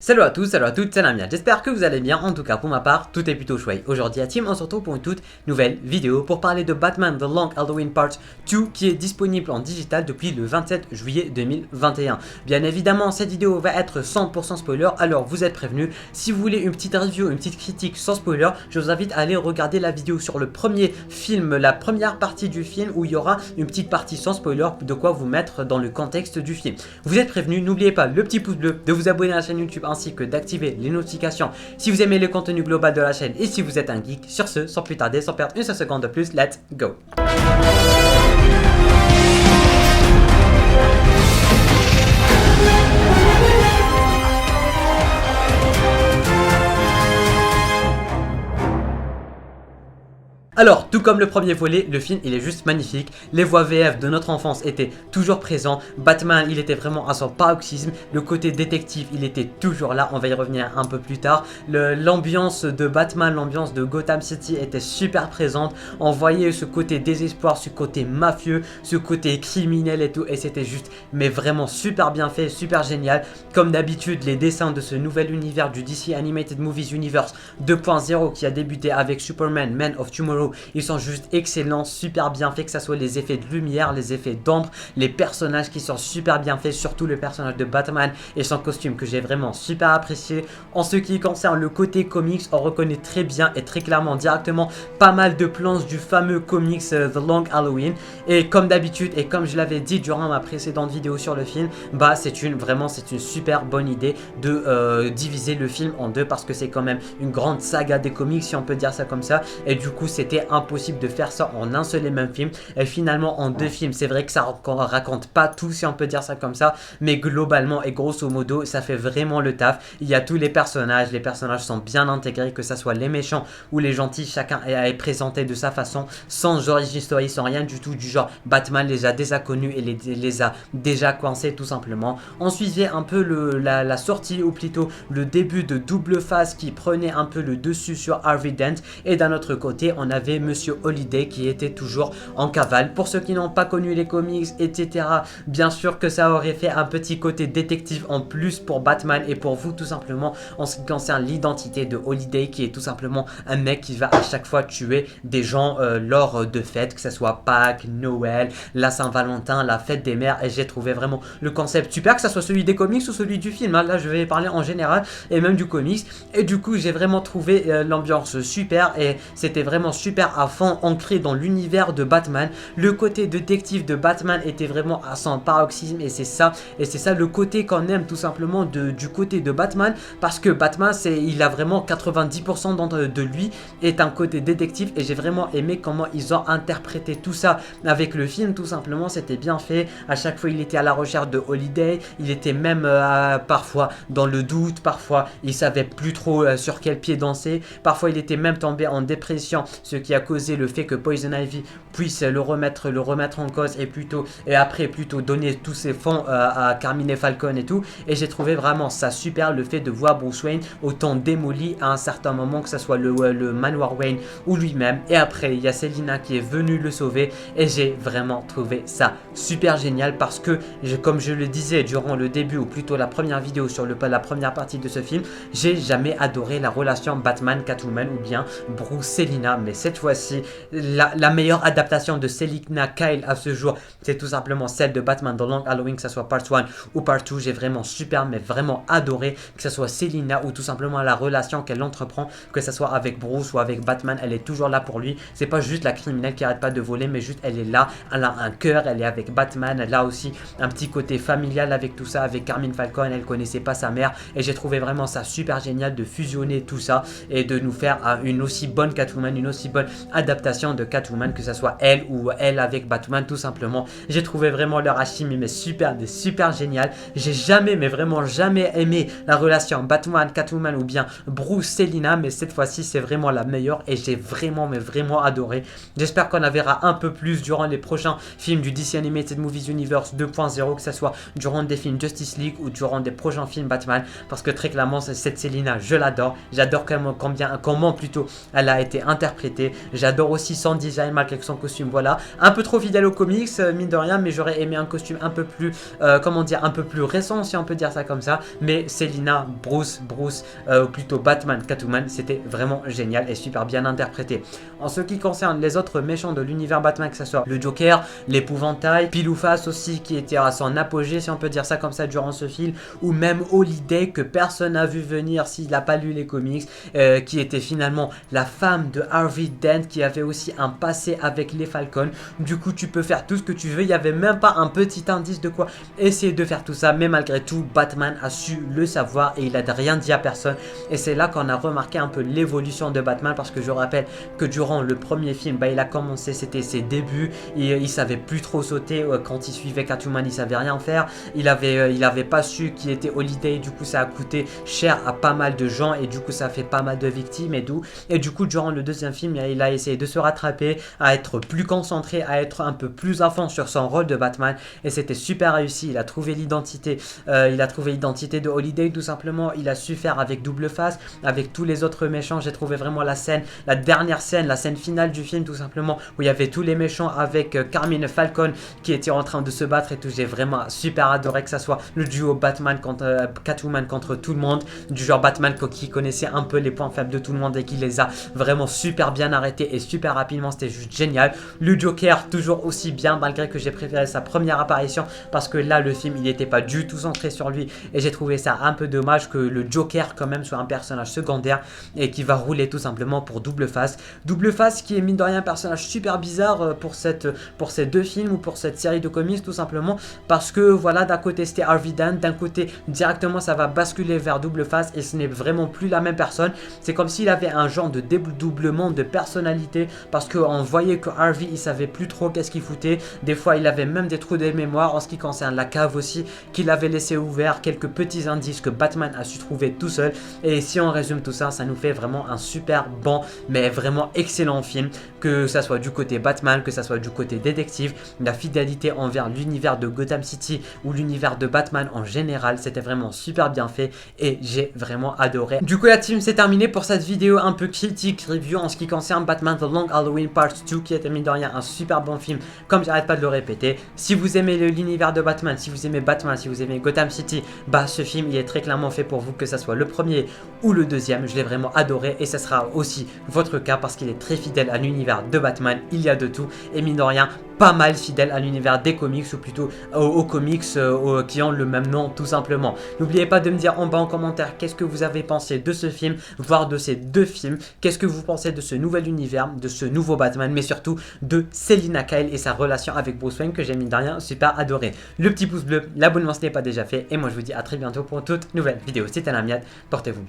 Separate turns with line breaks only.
Salut à tous, salut à toutes, c'est Damien, j'espère que vous allez bien, en tout cas pour ma part, tout est plutôt chouette. Aujourd'hui à Team, on se retrouve pour une toute nouvelle vidéo pour parler de Batman The Long Halloween Part 2 qui est disponible en digital depuis le 27 juillet 2021. Bien évidemment, cette vidéo va être 100% spoiler, alors vous êtes prévenus. Si vous voulez une petite review, une petite critique sans spoiler, je vous invite à aller regarder la vidéo sur le premier film, la première partie du film où il y aura une petite partie sans spoiler, de quoi vous mettre dans le contexte du film. Vous êtes prévenus, n'oubliez pas le petit pouce bleu, de vous abonner à la chaîne YouTube ainsi que d'activer les notifications si vous aimez le contenu global de la chaîne et si vous êtes un geek. Sur ce, sans plus tarder, sans perdre une seule seconde de plus, let's go! Alors, tout comme le premier volet, le film il est juste magnifique. Les voix VF de notre enfance étaient toujours présents. Batman, il était vraiment à son paroxysme. Le côté détective, il était toujours là. On va y revenir un peu plus tard. L'ambiance de Batman, l'ambiance de Gotham City était super présente. On voyait ce côté désespoir, ce côté mafieux, ce côté criminel et tout. Et c'était juste, mais vraiment super bien fait, super génial. Comme d'habitude, les dessins de ce nouvel univers du DC Animated Movies Universe 2.0 qui a débuté avec Superman, Man of Tomorrow. Ils sont juste excellents, super bien faits, que ce soit les effets de lumière, les effets d'ombre, les personnages qui sont super bien faits, surtout le personnage de Batman et son costume que j'ai vraiment super apprécié. En ce qui concerne le côté comics, on reconnaît très bien et très clairement directement pas mal de planches du fameux comics The Long Halloween. Et comme d'habitude et comme je l'avais dit durant ma précédente vidéo sur le film, bah c'est une super bonne idée de diviser le film en deux parce que c'est quand même une grande saga des comics si on peut dire ça comme ça. Et du coup c'était impossible de faire ça en un seul et même film et finalement en deux films. C'est vrai que ça raconte pas tout si on peut dire ça comme ça, mais globalement et grosso modo ça fait vraiment le taf. Il y a tous les personnages sont bien intégrés, que ça soit les méchants ou les gentils, chacun est présenté de sa façon, sans origin story, sans rien du tout du genre Batman les a déjà connus et les a déjà coincés tout simplement. On suivait un peu la sortie ou plutôt le début de Double Face qui prenait un peu le dessus sur Harvey Dent, et d'un autre côté on avait Monsieur Holiday qui était toujours en cavale. Pour ceux qui n'ont pas connu les comics etc, bien sûr que ça aurait fait un petit côté détective en plus pour Batman et pour vous tout simplement en ce qui concerne l'identité de Holiday, qui est tout simplement un mec qui va à chaque fois tuer des gens lors de fêtes, que ce soit Pâques, Noël, la Saint-Valentin, la fête des mères. Et j'ai trouvé vraiment le concept super, que ce soit celui des comics ou celui du film, hein. Là je vais parler en général et même du comics, et du coup j'ai vraiment trouvé l'ambiance super et c'était vraiment super à fond ancré dans l'univers de Batman. Le côté détective de Batman était vraiment à son paroxysme et c'est ça le côté qu'on aime tout simplement du côté de Batman, parce que Batman il a vraiment 90% de lui est un côté détective, et j'ai vraiment aimé comment ils ont interprété tout ça avec le film. Tout simplement c'était bien fait. À chaque fois il était à la recherche de Holiday, il était même parfois dans le doute, parfois il savait plus trop sur quel pied danser, parfois il était même tombé en dépression, ce qui a causé le fait que Poison Ivy puisse le remettre en cause et après donner tous ses fonds à Carmine Falcone et tout. Et j'ai trouvé vraiment ça super, le fait de voir Bruce Wayne autant démoli à un certain moment, que ce soit le manoir Wayne ou lui-même. Et après il y a Selina qui est venue le sauver, et j'ai vraiment trouvé ça super génial parce que comme je le disais durant le début ou plutôt la première vidéo sur la première partie de ce film, j'ai jamais adoré la relation Batman-Catwoman ou bien Bruce-Selina, mais cette fois-ci la meilleure adaptation de Selina Kyle à ce jour, c'est tout simplement celle de Batman The Long Halloween, que ce soit Part 1 ou Part 2. J'ai vraiment super mais vraiment adoré, que ce soit Selina ou tout simplement la relation qu'elle entreprend, que ce soit avec Bruce ou avec Batman. Elle est toujours là pour lui, c'est pas juste la criminelle qui arrête pas de voler, mais juste elle est là, elle a un cœur, elle est avec Batman. Elle a aussi un petit côté familial avec tout ça, avec Carmine Falcone, elle connaissait pas sa mère, et j'ai trouvé vraiment ça super génial de fusionner tout ça et de nous faire une aussi bonne Catwoman, une aussi bonne adaptation de Catwoman, que ce soit elle ou elle avec Batman tout simplement. J'ai trouvé vraiment leur alchimie mais super génial. J'ai jamais, mais vraiment jamais aimé la relation Batman, Catwoman ou bien Bruce, Selina, mais cette fois-ci c'est vraiment la meilleure et j'ai vraiment adoré. J'espère qu'on en verra un peu plus durant les prochains films du DC Animated Movies Universe 2.0, que ce soit durant des films Justice League ou durant des prochains films Batman, parce que très clairement cette Selina je l'adore. J'adore comment plutôt elle a été interprétée. J'adore aussi son design malgré que son costume, voilà, un peu trop fidèle aux comics, mine de rien, mais j'aurais aimé un costume un peu plus, comment dire, un peu plus récent si on peut dire ça comme ça. Mais Selina, Bruce, ou plutôt Batman, Catwoman, c'était vraiment génial et super bien interprété. En ce qui concerne les autres méchants de l'univers Batman, que ce soit le Joker, l'épouvantail, Pile ou Face aussi qui était à son apogée si on peut dire ça comme ça durant ce film, ou même Holiday que personne n'a vu venir s'il n'a pas lu les comics, qui était finalement la femme de Harvey Dent qui avait aussi un passé avec les Falcons. Du coup tu peux faire tout ce que tu veux, il n'y avait même pas un petit indice de quoi essayer de faire tout ça, mais malgré tout Batman a su le savoir et il a rien dit à personne, et c'est là qu'on a remarqué un peu l'évolution de Batman, parce que je rappelle que durant le premier film, il a commencé, c'était ses débuts, et il savait plus trop sauter, quand il suivait Catwoman il savait rien faire, il avait pas su qui était Holiday, du coup ça a coûté cher à pas mal de gens et du coup ça fait pas mal de victimes et du coup durant le deuxième film il a essayé de se rattraper, à être plus concentré, à être un peu plus à fond sur son rôle de Batman, et c'était super réussi. Il a trouvé l'identité de Holiday tout simplement, il a su faire avec Double Face, avec tous les autres méchants. J'ai trouvé vraiment la dernière scène, la scène finale du film tout simplement, où il y avait tous les méchants avec Carmine Falcon qui était en train de se battre et tout. J'ai vraiment super adoré que ça soit le duo Batman contre Catwoman contre tout le monde, du genre Batman qui connaissait un peu les points faibles de tout le monde et qui les a vraiment super bien arrêtés et super rapidement, c'était juste génial. Le Joker toujours aussi bien, malgré que j'ai préféré sa première apparition parce que là le film il n'était pas du tout centré sur lui et j'ai trouvé ça un peu dommage que le Joker quand même soit un personnage secondaire et qui va rouler tout simplement pour Double Face. Double Face qui est mine de rien un personnage super bizarre pour ces deux films ou pour cette série de comics tout simplement, parce que voilà, d'un côté c'était Harvey Dent, d'un côté directement ça va basculer vers Double Face et ce n'est vraiment plus la même personne. C'est comme s'il avait un genre de dédoublement de personnalité, parce qu'on voyait que Harvey il savait plus trop qu'est-ce qu'il foutait, des fois il avait même des trous de mémoire en ce qui concerne la cave aussi qu'il avait laissé ouvert, quelques petits indices que Batman a su trouver tout seul, et si on résume tout ça, ça nous fait vraiment un super bon mais vraiment excellent film, que ça soit du côté Batman, que ça soit du côté détective, la fidélité envers l'univers de Gotham City ou l'univers de Batman en général, c'était vraiment super bien fait et j'ai vraiment adoré. Du coup la team, c'est terminé pour cette vidéo un peu critique review en ce qui concerne Batman The Long Halloween Part 2, qui était mine de rien un super bon film comme j'arrête pas de le répéter. Si vous aimez l'univers de Batman, si vous aimez Batman, si vous aimez Gotham City, bah ce film il est très clairement fait pour vous, que ça soit le premier ou le deuxième. Je l'ai vraiment adoré et ça sera aussi votre cas parce qu'il est très fidèle à l'univers de Batman, il y a de tout et mine de rien pas mal fidèle à l'univers des comics, ou plutôt aux comics qui ont le même nom tout simplement. N'oubliez pas de me dire en bas en commentaire qu'est-ce que vous avez pensé de ce film, voire de ces deux films, qu'est-ce que vous pensez de ce nouvel univers, de ce nouveau Batman, mais surtout de Selina Kyle et sa relation avec Bruce Wayne, que j'ai mine de rien super adoré. Le petit pouce bleu, l'abonnement ce n'est pas déjà fait, et moi je vous dis à très bientôt pour une toute nouvelle vidéo. C'était Lamiad, portez-vous.